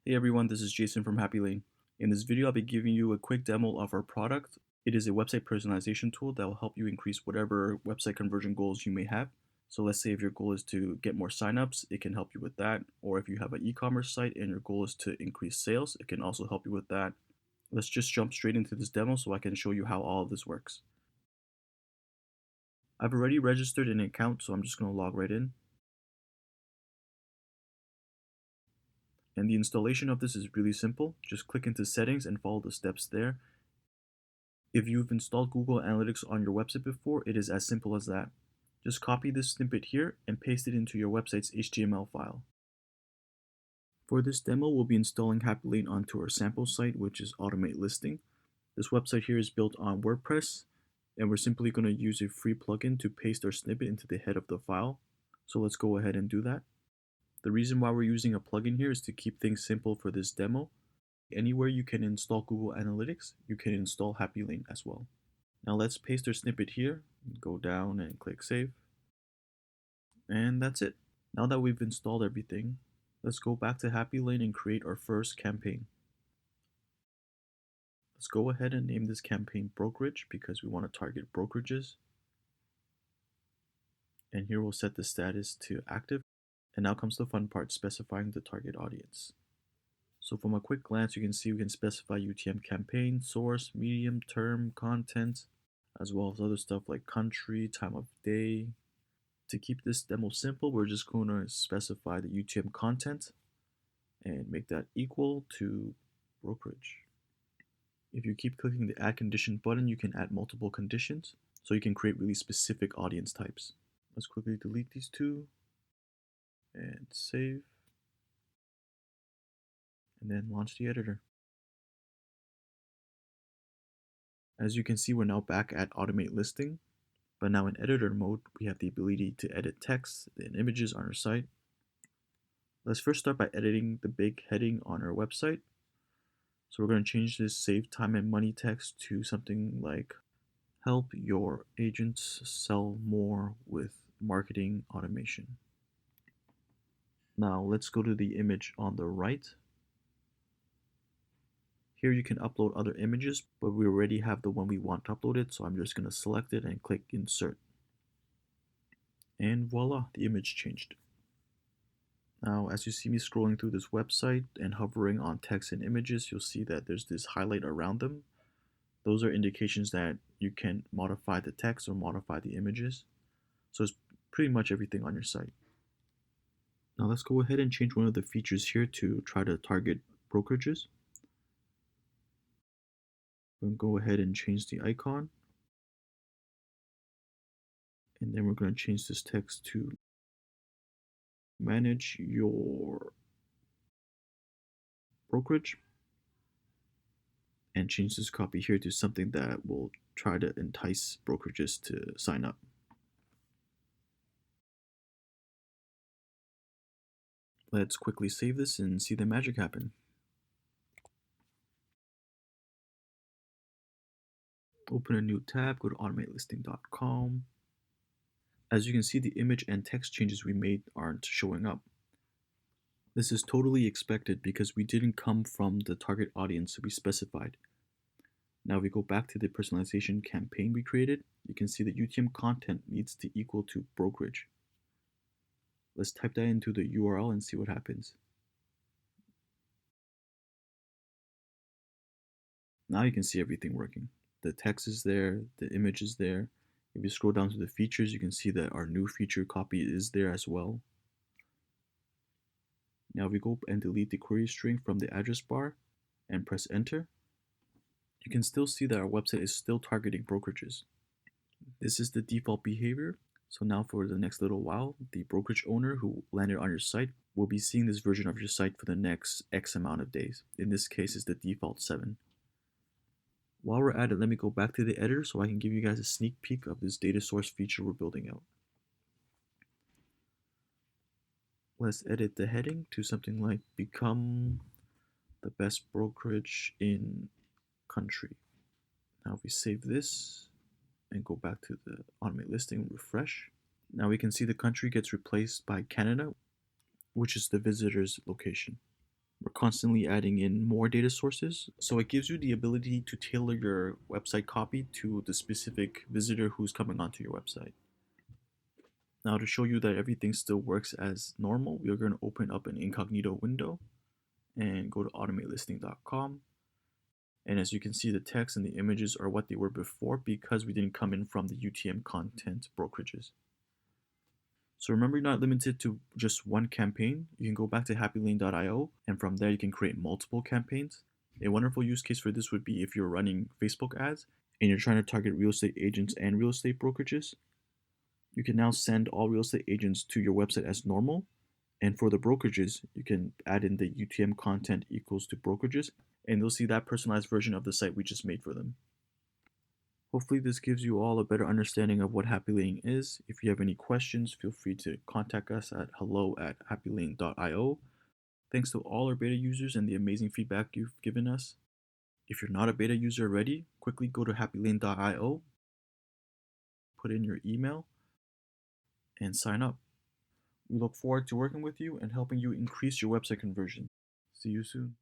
Hey everyone, this is Jason from happylane. In this video, I'll be giving you a quick demo of our product. It is a website personalization tool that will help you increase whatever website conversion goals you may have. So let's say if your goal is to get more signups, it can help you with that. Or if you have an e-commerce site and your goal is to increase sales, it can also help you with that. Let's just jump straight into this demo so I can show you how all of this works. I've already registered an account, so I'm just going to log right in. And the installation of this is really simple. Just click into settings and follow the steps there. If you've installed Google Analytics on your website before, it is as simple as that. Just copy this snippet here and paste it into your website's HTML file. For this demo, we'll be installing happylane onto our sample site, which is Automate Listing. This website here is built on WordPress, and we're simply going to use a free plugin to paste our snippet into the head of the file. So let's go ahead and do that. The reason why we're using a plugin here is to keep things simple for this demo. Anywhere you can install Google Analytics, you can install happylane as well. Now let's paste our snippet here, go down and click save. And that's it. Now that we've installed everything, let's go back to happylane and create our first campaign. Let's go ahead and name this campaign brokerage because we want to target brokerages. And here we'll set the status to active. And now comes the fun part, specifying the target audience. So from a quick glance, you can see we can specify UTM campaign, source, medium, term, content, as well as other stuff like country, time of day. To keep this demo simple, we're just going to specify the UTM content and make that equal to brokerage. If you keep clicking the add condition button, you can add multiple conditions, so you can create really specific audience types. Let's quickly delete these two and save, and then launch the editor. As you can see, we're now back at Automate Listing, but now in editor mode, we have the ability to edit text and images on our site. Let's first start by editing the big heading on our website. So we're going to change this save time and money text to something like help your agents sell more with marketing automation. Now let's go to the image on the right. Here you can upload other images, but we already have the one we want uploaded, so I'm just going to select it and click insert. And voila, the image changed. Now, as you see me scrolling through this website and hovering on text and images, you'll see that there's this highlight around them. Those are indications that you can modify the text or modify the images. So it's pretty much everything on your site. Now let's go ahead and change one of the features here to try to target brokerages. We'll go ahead and change the icon. And then we're going to change this text to manage your brokerage. And change this copy here to something that will try to entice brokerages to sign up. Let's quickly save this and see the magic happen. Open a new tab, go to automatelisting.com. As you can see, the image and text changes we made aren't showing up. This is totally expected because we didn't come from the target audience we specified. Now if we go back to the personalization campaign we created, you can see that UTM content needs to equal to brokerage. Let's type that into the URL and see what happens. Now you can see everything working. The text is there, the image is there. If you scroll down to the features, you can see that our new feature copy is there as well. Now if we go and delete the query string from the address bar and press enter, you can still see that our website is still targeting brokerages. This is the default behavior. So now for the next little while, the brokerage owner who landed on your site will be seeing this version of your site for the next X amount of days. In this case, it's the default 7. While we're at it, let me go back to the editor so I can give you guys a sneak peek of this data source feature we're building out. Let's edit the heading to something like become the best brokerage in country. Now if we save this and go back to the automate listing and refresh, now we can see the country gets replaced by Canada, which is the visitor's location. We're constantly adding in more data sources, so it gives you the ability to tailor your website copy to the specific visitor who's coming onto your website. Now, to show you that everything still works as normal, we are going to open up an incognito window and go to automatalisting.com. And as you can see, the text and the images are what they were before because we didn't come in from the UTM content brokerages. So remember, you're not limited to just one campaign. You can go back to happylane.io, and from there you can create multiple campaigns. A wonderful use case for this would be if you're running Facebook ads and you're trying to target real estate agents and real estate brokerages. You can now send all real estate agents to your website as normal. And for the brokerages, you can add in the UTM content equals to brokerages, and they'll see that personalized version of the site we just made for them. Hopefully this gives you all a better understanding of what happylane is. If you have any questions, feel free to contact us at hello@happylane.io. Thanks to all our beta users and the amazing feedback you've given us. If you're not a beta user already, quickly go to happylane.io, put in your email, and sign up. We look forward to working with you and helping you increase your website conversion. See you soon.